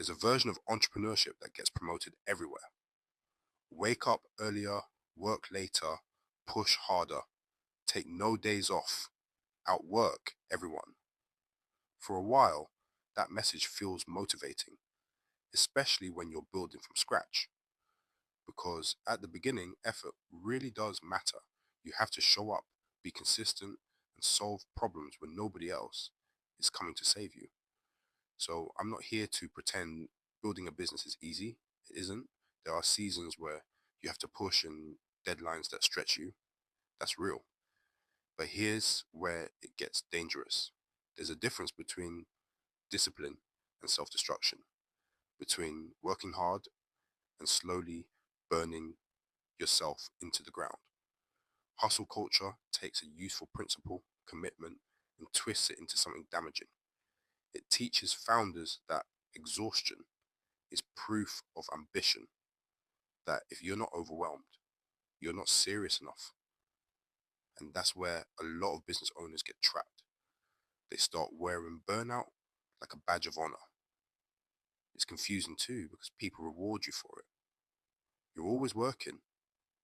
There's a version of entrepreneurship that gets promoted everywhere. Wake up earlier, work later, push harder, take no days off, outwork everyone. For a while, that message feels motivating, especially when you're building from scratch, because at the beginning, effort really does matter. You have to show up, be consistent, and solve problems when nobody else is coming to save you. So I'm not here to pretend building a business is easy. It isn't. There are seasons where you have to push and deadlines that stretch you. That's real. But here's where it gets dangerous. There's a difference between discipline and self-destruction, between working hard and slowly burning yourself into the ground. Hustle culture takes a useful principle, commitment, and twists it into something damaging. It teaches founders that exhaustion is proof of ambition, that if you're not overwhelmed, you're not serious enough. And that's where a lot of business owners get trapped. They start wearing burnout like a badge of honor. It's confusing too because people reward you for it. You're always working,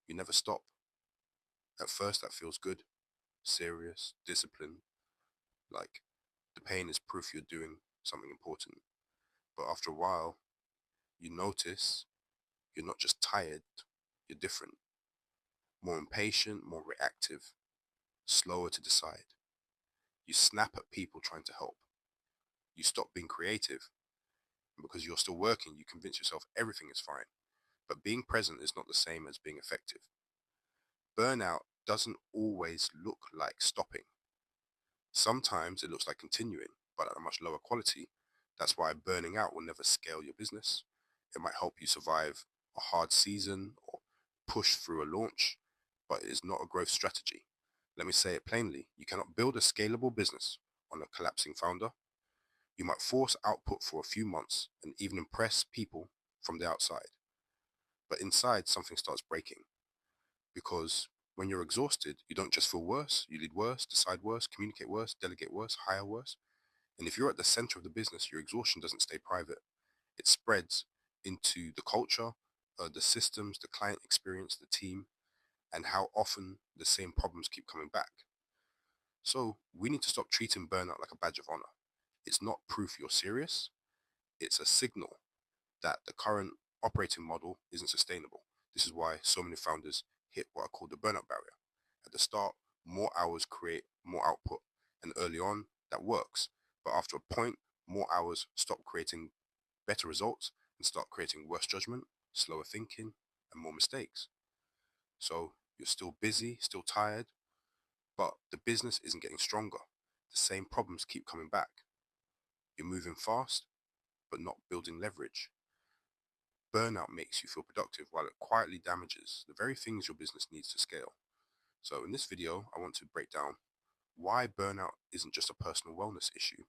you never stop. At first that feels good, serious, disciplined, like the pain is proof you're doing something important. But after a while, you notice you're not just tired, you're different. More impatient, more reactive, slower to decide. You snap at people trying to help. You stop being creative. And because you're still working, you convince yourself everything is fine. But being present is not the same as being effective. Burnout doesn't always look like stopping. Sometimes it looks like continuing, but at a much lower quality. That's why burning out will never scale your business. It might help you survive a hard season or push through a launch, but it is not a growth strategy. Let me say it plainly. You cannot build a scalable business on a collapsing founder. You might force output for a few months and even impress people from the outside. But inside, something starts breaking. Because when you're exhausted, you don't just feel worse, you lead worse, decide worse, communicate worse, delegate worse, hire worse. And if you're at the center of the business, your exhaustion doesn't stay private. It spreads into the culture, the systems, the client experience, the team, and how often the same problems keep coming back. So we need to stop treating burnout like a badge of honor. It's not proof you're serious. It's a signal that the current operating model isn't sustainable. This is why so many founders hit what I call the burnout barrier. At the start, more hours create more output, and early on, that works. But after a point, more hours stop creating better results and start creating worse judgment, slower thinking, and more mistakes. So you're still busy, still tired, but the business isn't getting stronger. The same problems keep coming back. You're moving fast, but not building leverage. Burnout makes you feel productive while it quietly damages the very things your business needs to scale. So in this video, I want to break down why burnout isn't just a personal wellness issue.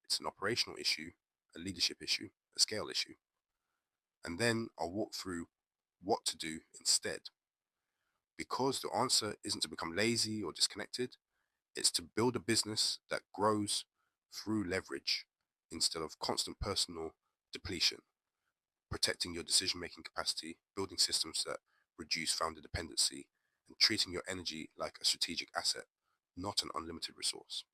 It's an operational issue, a leadership issue, a scale issue. And then I'll walk through what to do instead. Because the answer isn't to become lazy or disconnected, it's to build a business that grows through leverage instead of constant personal depletion, protecting your decision-making capacity, building systems that reduce founder dependency, and treating your energy like a strategic asset, not an unlimited resource.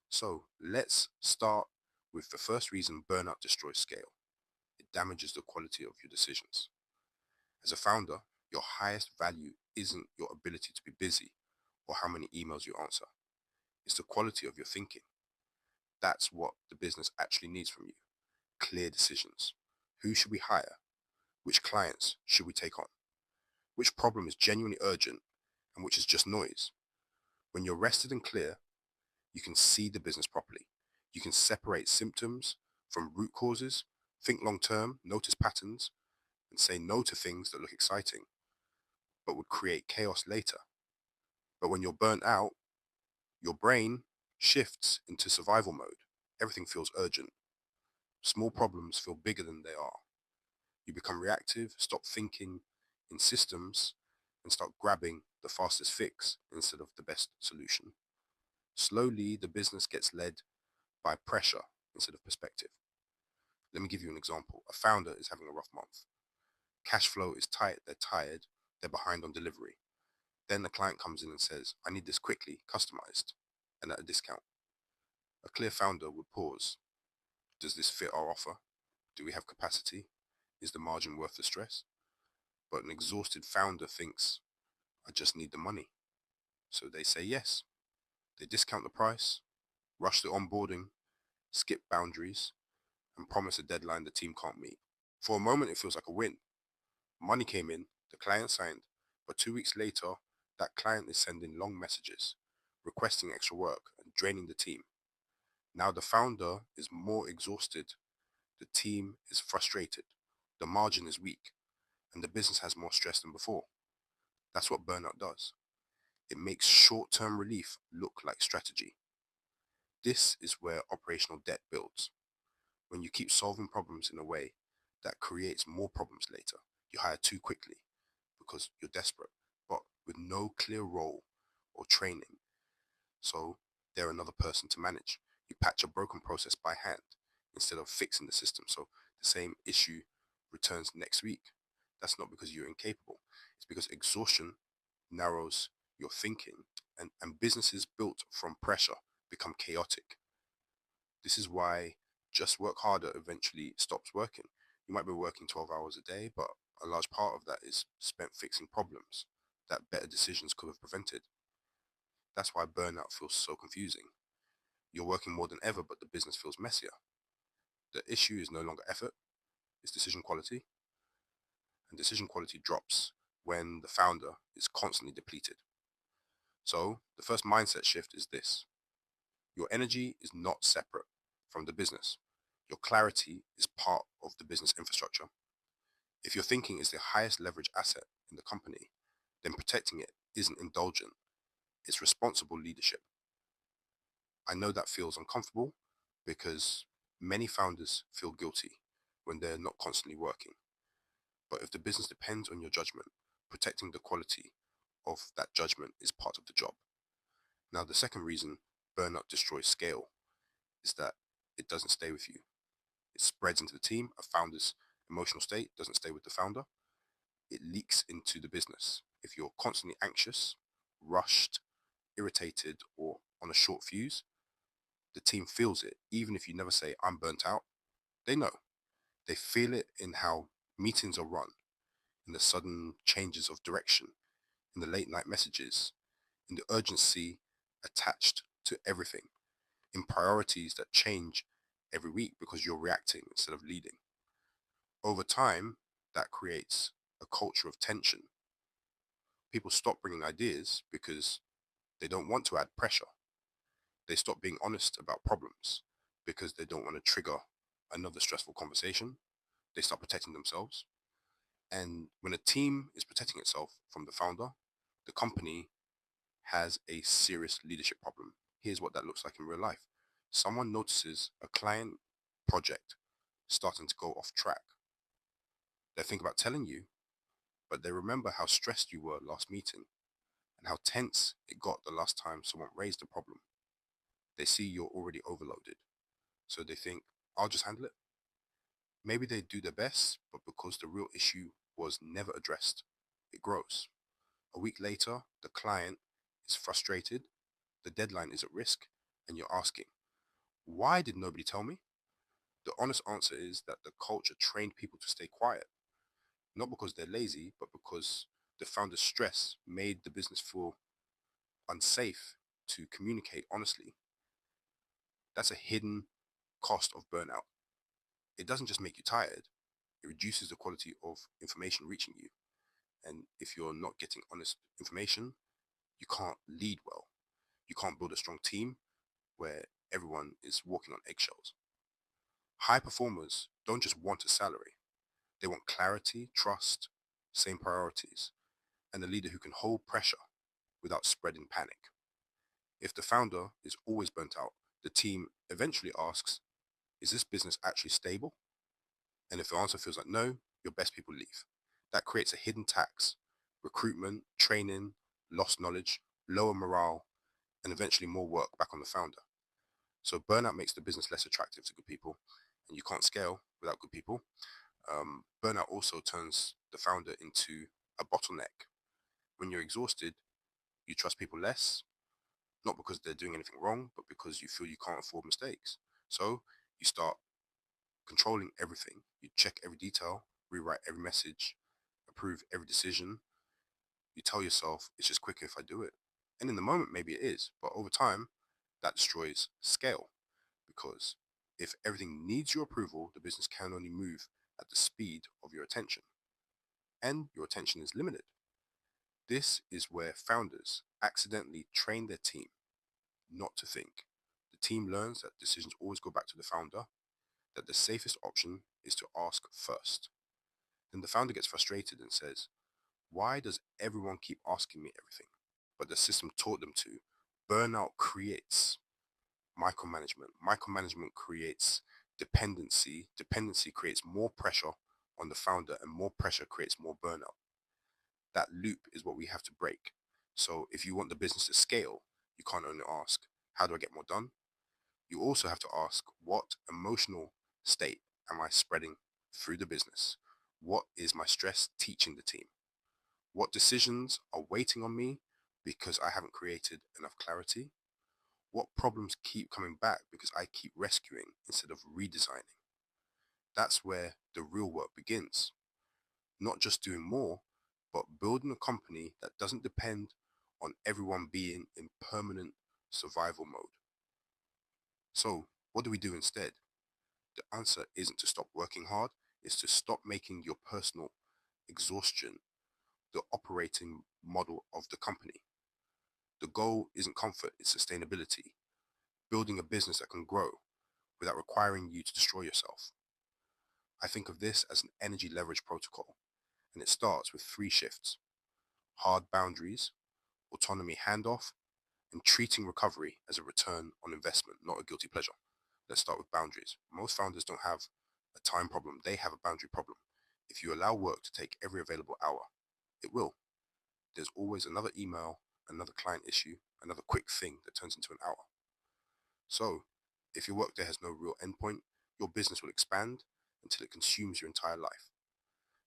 So let's start with the first reason burnout destroys scale. It damages the quality of your decisions. As a founder, your highest value isn't your ability to be busy or how many emails you answer. It's the quality of your thinking. That's what the business actually needs from you. Clear decisions. Who should we hire? Which clients should we take on? Which problem is genuinely urgent and which is just noise? When you're rested and clear, you can see the business properly. You can separate symptoms from root causes, think long term, notice patterns, and say no to things that look exciting, but would create chaos later. But when you're burnt out, your brain shifts into survival mode. Everything feels urgent. Small problems feel bigger than they are. You become reactive, stop thinking in systems, and start grabbing the fastest fix instead of the best solution. Slowly, the business gets led by pressure instead of perspective. Let me give you an example. A founder is having a rough month. Cash flow is tight, they're tired, they're behind on delivery. Then the client comes in and says, I need this quickly, customized, and at a discount. A clear founder would pause. Does this fit our offer? Do we have capacity? Is the margin worth the stress? But an exhausted founder thinks, I just need the money. So they say yes. They discount the price, rush the onboarding, skip boundaries, and promise a deadline the team can't meet. For a moment, it feels like a win. Money came in, the client signed, but 2 weeks later, that client is sending long messages, requesting extra work, and draining the team. Now the founder is more exhausted, the team is frustrated, the margin is weak, and the business has more stress than before. That's what burnout does. It makes short-term relief look like strategy. This is where operational debt builds. When you keep solving problems in a way that creates more problems later, you hire too quickly because you're desperate, but with no clear role or training. So they're another person to manage. You patch a broken process by hand instead of fixing the system. So the same issue returns next week. That's not because you're incapable. It's because exhaustion narrows your thinking, and businesses built from pressure become chaotic. This is why just work harder eventually stops working. You might be working 12 hours a day, but a large part of that is spent fixing problems that better decisions could have prevented. That's why burnout feels so confusing. You're working more than ever, but the business feels messier. The issue is no longer effort, it's decision quality, and decision quality drops when the founder is constantly depleted. So the first mindset shift is this. Your energy is not separate from the business. Your clarity is part of the business infrastructure. If your thinking is the highest leverage asset in the company, then protecting it isn't indulgent, it's responsible leadership. I know that feels uncomfortable because many founders feel guilty when they're not constantly working. But if the business depends on your judgment, protecting the quality of that judgment is part of the job. Now, the second reason burnout destroys scale is that it doesn't stay with you. It spreads into the team. A founder's emotional state doesn't stay with the founder. It leaks into the business. If you're constantly anxious, rushed, irritated, or on a short fuse, the team feels it. Even if you never say, I'm burnt out, they know. They feel it in how meetings are run, in the sudden changes of direction, in the late night messages, in the urgency attached to everything, in priorities that change every week because you're reacting instead of leading. Over time, that creates a culture of tension. People stop bringing ideas because they don't want to add pressure. They stop being honest about problems because they don't want to trigger another stressful conversation. They start protecting themselves. And when a team is protecting itself from the founder, the company has a serious leadership problem. Here's what that looks like in real life. Someone notices a client project starting to go off track. They think about telling you, but they remember how stressed you were last meeting and how tense it got the last time someone raised a problem. They see you're already overloaded, so they think, I'll just handle it. Maybe they do their best, but because the real issue was never addressed, it grows. A week later, the client is frustrated, the deadline is at risk, and you're asking, why did nobody tell me? The honest answer is that the culture trained people to stay quiet, not because they're lazy, but because the founder's stress made the business feel unsafe to communicate honestly. That's a hidden cost of burnout. It doesn't just make you tired, it reduces the quality of information reaching you. And if you're not getting honest information, you can't lead well. You can't build a strong team where everyone is walking on eggshells. High performers don't just want a salary. They want clarity, trust, same priorities, and a leader who can hold pressure without spreading panic. If the founder is always burnt out, the team eventually asks, is this business actually stable? And if the answer feels like no, your best people leave. That creates a hidden tax: recruitment, training, lost knowledge, lower morale, and eventually more work back on the founder. So burnout makes the business less attractive to good people, and you can't scale without good people. Burnout also turns the founder into a bottleneck. When you're exhausted, you trust people less, not because they're doing anything wrong, but because you feel you can't afford mistakes. So you start controlling everything. You check every detail, rewrite every message, approve every decision. You tell yourself it's just quicker if I do it. And in the moment, maybe it is, but over time, that destroys scale, because if everything needs your approval, the business can only move at the speed of your attention, and your attention is limited. This is where founders accidentally train their team not to think. The team learns that decisions always go back to the founder, that the safest option is to ask first. Then the founder gets frustrated and says, why does everyone keep asking me everything? But the system taught them to. Burnout creates micromanagement. Micromanagement creates dependency. Dependency creates more pressure on the founder, and more pressure creates more burnout. That loop is what we have to break. So if you want the business to scale, you can't only ask, how do I get more done? You also have to ask, what emotional state am I spreading through the business? What is my stress teaching the team? What decisions are waiting on me because I haven't created enough clarity? What problems keep coming back because I keep rescuing instead of redesigning? That's where the real work begins. Not just doing more, but building a company that doesn't depend on everyone being in permanent survival mode. So, what do we do instead? The answer isn't to stop working hard, it's to stop making your personal exhaustion the operating model of the company. The goal isn't comfort, it's sustainability. Building a business that can grow without requiring you to destroy yourself. I think of this as an energy leverage protocol, and it starts with 3 shifts: hard boundaries, autonomy handoff, and treating recovery as a return on investment, not a guilty pleasure. Let's start with boundaries. Most founders don't have a time problem, they have a boundary problem. If you allow work to take every available hour, it will. There's always another email, another client issue, another quick thing that turns into an hour. So, if your workday has no real endpoint, your business will expand until it consumes your entire life.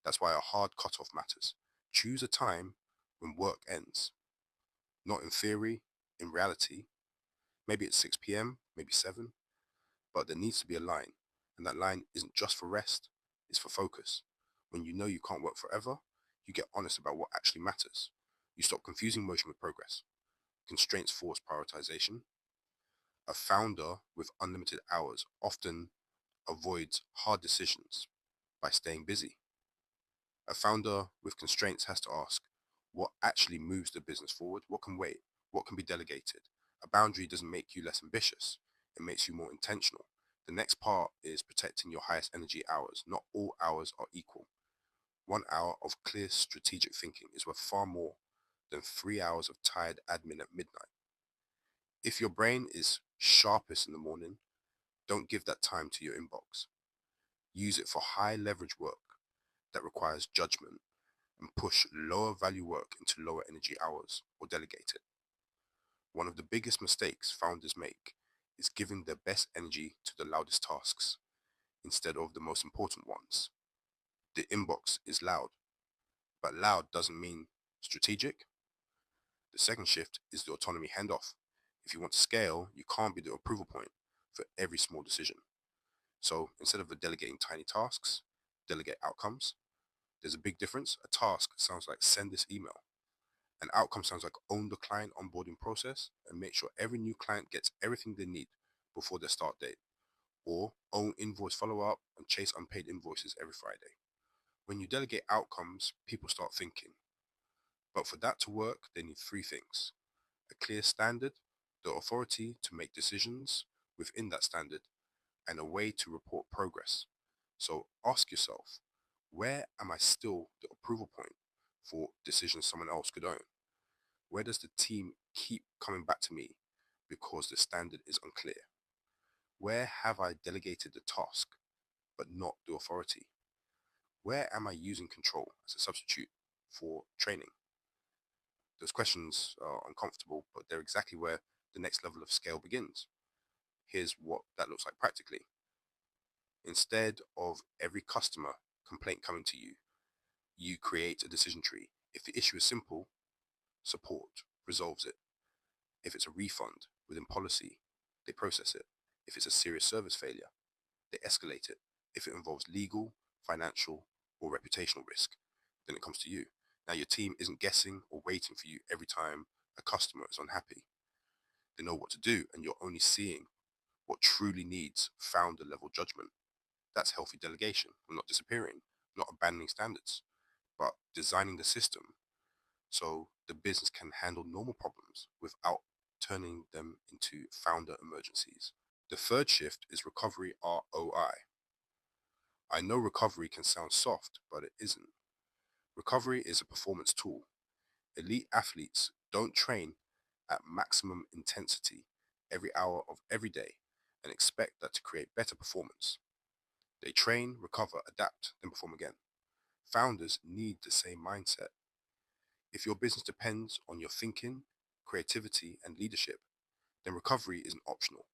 That's why a hard cutoff matters. Choose a time when work ends. Not in theory, in reality. Maybe it's 6 p.m., maybe 7, but there needs to be a line. And that line isn't just for rest, it's for focus. When you know you can't work forever, you get honest about what actually matters. You stop confusing motion with progress. Constraints force prioritization. A founder with unlimited hours often avoids hard decisions by staying busy. A founder with constraints has to ask, what actually moves the business forward? What can wait? What can be delegated? A boundary doesn't make you less ambitious, it makes you more intentional. The next part is protecting your highest energy hours. Not all hours are equal. 1 hour of clear strategic thinking is worth far more than 3 hours of tired admin at midnight. If your brain is sharpest in the morning, don't give that time to your inbox. Use it for high leverage work that requires judgment, and push lower value work into lower energy hours or delegate it. One of the biggest mistakes founders make is giving their best energy to the loudest tasks instead of the most important ones. The inbox is loud, but loud doesn't mean strategic. The second shift is the autonomy handoff. If you want to scale, you can't be the approval point for every small decision. So instead of delegating tiny tasks, delegate outcomes. There's a big difference. A task sounds like send this email. An outcome sounds like own the client onboarding process and make sure every new client gets everything they need before their start date. Or own invoice follow-up and chase unpaid invoices every Friday. When you delegate outcomes, people start thinking. But for that to work, they need 3 things: a clear standard, the authority to make decisions within that standard, and a way to report progress. So ask yourself, where am I still the approval point for decisions someone else could own? Where does the team keep coming back to me because the standard is unclear? Where have I delegated the task but not the authority? Where am I using control as a substitute for training? Those questions are uncomfortable, but they're exactly where the next level of scale begins. Here's what that looks like practically. Instead of every customer complaint coming to you, you create a decision tree. If the issue is simple, support resolves it. If it's a refund within policy, they process it. If it's a serious service failure, they escalate it. If it involves legal, financial, or reputational risk, then it comes to you. Now your team isn't guessing or waiting for you every time a customer is unhappy. They know what to do, and you're only seeing what truly needs founder level judgment. That's healthy delegation. We're not disappearing, not abandoning standards, but designing the system so the business can handle normal problems without turning them into founder emergencies. The third shift is recovery ROI. I know recovery can sound soft, but it isn't. Recovery is a performance tool. Elite athletes don't train at maximum intensity every hour of every day and expect that to create better performance. They train, recover, adapt, then perform again. Founders need the same mindset. If your business depends on your thinking, creativity, and leadership, then recovery isn't optional.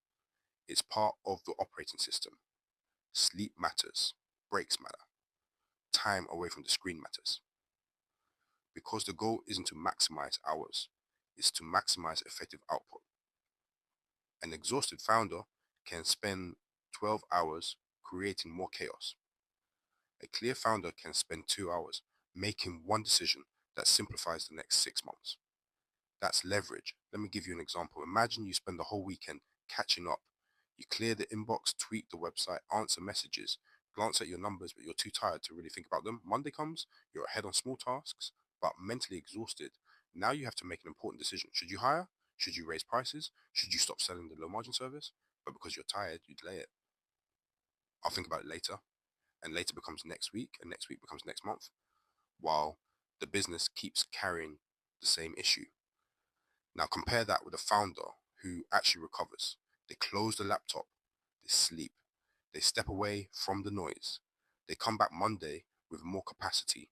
It's part of the operating system. Sleep matters, breaks matter, time away from the screen matters. Because the goal isn't to maximize hours, it's to maximize effective output. An exhausted founder can spend 12 hours creating more chaos. A clear founder can spend 2 hours making one decision that simplifies the next 6 months. That's leverage. Let me give you an example. Imagine you spend the whole weekend catching up. You clear the inbox, tweak the website, answer messages, glance at your numbers, but you're too tired to really think about them. Monday comes, you're ahead on small tasks, but mentally exhausted. Now you have to make an important decision. Should you hire? Should you raise prices? Should you stop selling the low margin service? But because you're tired, you delay it. I'll think about it later. And later becomes next week, and next week becomes next month, while the business keeps carrying the same issue. Now compare that with a founder who actually recovers. They close the laptop, they sleep, they step away from the noise. They come back Monday with more capacity,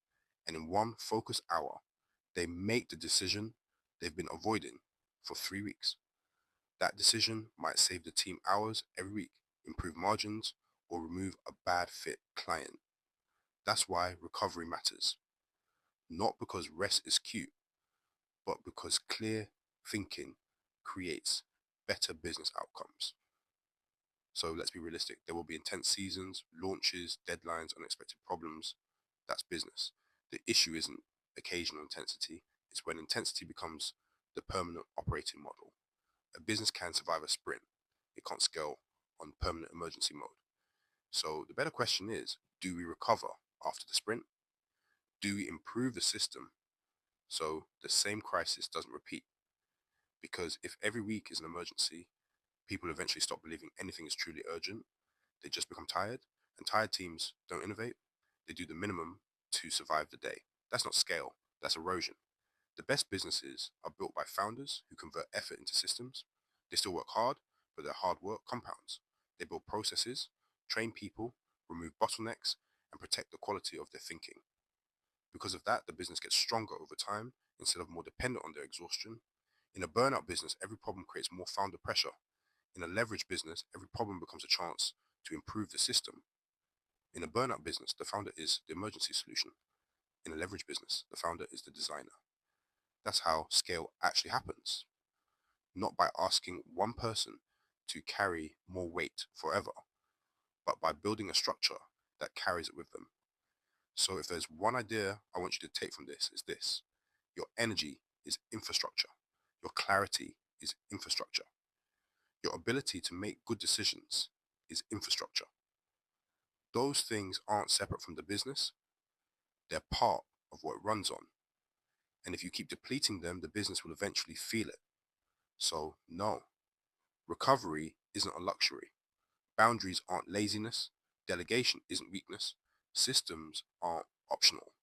and in one focused hour, they make the decision they've been avoiding for 3 weeks. That decision might save the team hours every week, improve margins, or remove a bad fit client. That's why recovery matters. Not because rest is cute, but because clear thinking creates better business outcomes. So let's be realistic. There will be intense seasons, launches, deadlines, unexpected problems. That's business. The issue isn't occasional intensity. It's when intensity becomes the permanent operating model. A business can survive a sprint. It can't scale on permanent emergency mode. So the better question is, do we recover after the sprint? Do we improve the system so the same crisis doesn't repeat? Because if every week is an emergency, people eventually stop believing anything is truly urgent. They just become tired, and tired teams don't innovate. They do the minimum to survive the day. That's not scale, that's erosion. The best businesses are built by founders who convert effort into systems. They still work hard, but their hard work compounds. They build processes, train people, remove bottlenecks, and protect the quality of their thinking. Because of that, the business gets stronger over time instead of more dependent on their exhaustion. In a burnout business, every problem creates more founder pressure. In a leverage business, every problem becomes a chance to improve the system. In a burnout business, the founder is the emergency solution. In a leverage business, the founder is the designer. That's how scale actually happens. Not by asking one person to carry more weight forever, but by building a structure that carries it with them. So if there's one idea I want you to take from this, is this. Your energy is infrastructure. Your clarity is infrastructure. Your ability to make good decisions is infrastructure. Those things aren't separate from the business. They're part of what it runs on. And if you keep depleting them, the business will eventually feel it. So no, recovery isn't a luxury. Boundaries aren't laziness. Delegation isn't weakness. Systems aren't optional.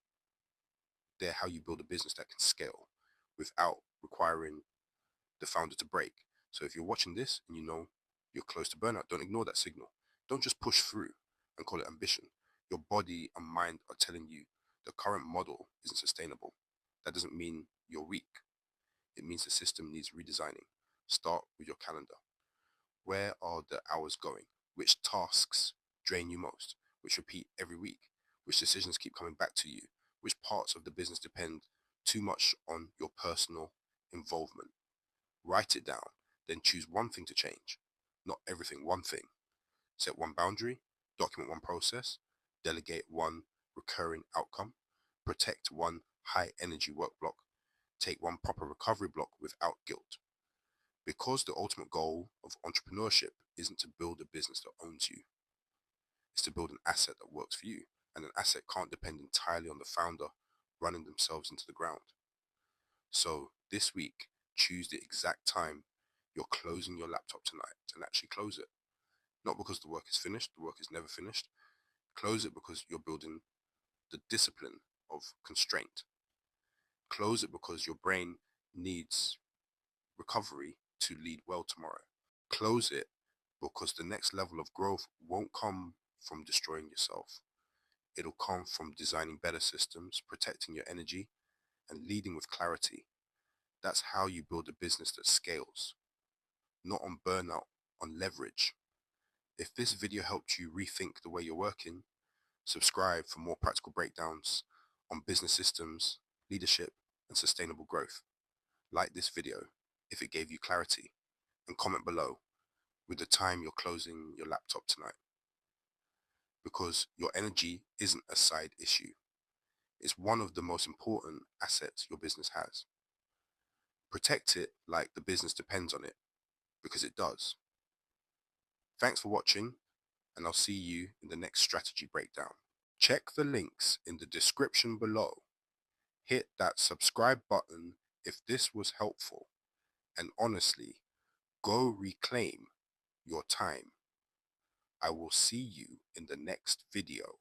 They're how you build a business that can scale without requiring the founder to break. So if you're watching this and you know you're close to burnout, don't ignore that signal. Don't just push through and call it ambition. Your body and mind are telling you the current model isn't sustainable. That doesn't mean you're weak. It means the system needs redesigning. Start with your calendar. Where are the hours going? Which tasks drain you most, which repeat every week, which decisions keep coming back to you, which parts of the business depend too much on your personal involvement. Write it down, then choose one thing to change, not everything, one thing. Set one boundary, document one process, delegate one recurring outcome, protect one high energy work block, take one proper recovery block without guilt. Because the ultimate goal of entrepreneurship isn't to build a business that owns you, it's to build an asset that works for you. And an asset can't depend entirely on the founder running themselves into the ground. So this week, choose the exact time you're closing your laptop tonight and actually close it. Not because the work is finished, the work is never finished. Close it because you're building the discipline of constraint. Close it because your brain needs recovery to lead well tomorrow. Close it because the next level of growth won't come from destroying yourself. It'll come from designing better systems, protecting your energy, and leading with clarity. That's how you build a business that scales, not on burnout, on leverage. If this video helped you rethink the way you're working, subscribe for more practical breakdowns on business systems, leadership, and sustainable growth. Like this video if it gave you clarity, and comment below with the time you're closing your laptop tonight. Because your energy isn't a side issue. It's one of the most important assets your business has. Protect it like the business depends on it, because it does. Thanks for watching, and I'll see you in the next strategy breakdown. Check the links in the description below. Hit that subscribe button if this was helpful, and honestly, go reclaim your time. I will see you in the next video.